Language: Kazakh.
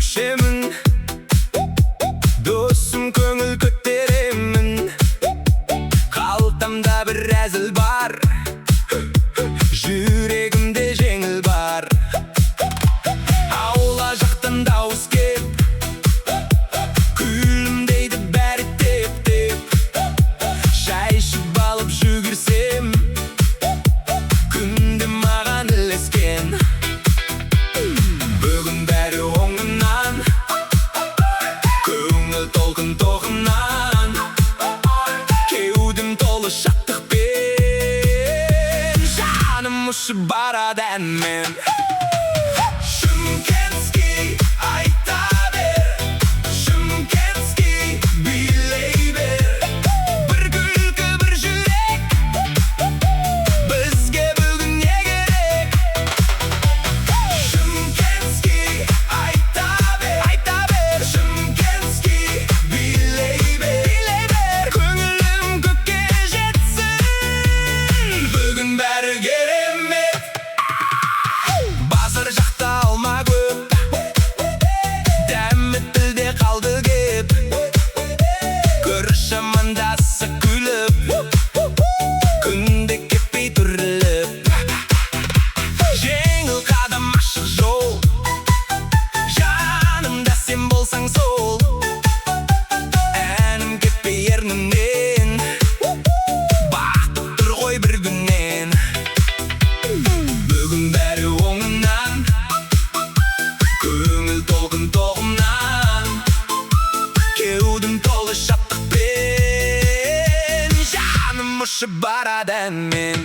көшемін, досым көңіл көтеремін. Қалтамда бір әзіл бар, жүрегімде жеңіл бар. Аула жақтан дауыс кеп, күлімдейді бәрі теп-теп. Шай ішіп алып жүгірсем, күнде маған ілескен. Бүгін бәрі оңынан, көңіл толқын тоқымнан. Кеудім толы шаттықпен, жаным ұшып барады әнмен. Шымкентский айта бер, Шымкентский билей бер. Бір күлкі, бір жүрек, бізге бүгін не керек? Шымкентский айта бер, Шымкентский билей бер. Көңілім көкке жетсін, бүгін бәрі керемет. Базар жақта алма көп, дәмі тілде қалды кеп. Көріш амандасы күліп, күнде кеппей түріліп. Жеңіл қадам ашық жол, жанымда сен болсаң сол. Әнім кеппей ернімнен, бақытып тұр ғой бір күннен. Бүгін бәрі оңынан, көңіл толқын тоғымнан. Кеудім толы шаттықпен, жаным ұшып барады әнмен.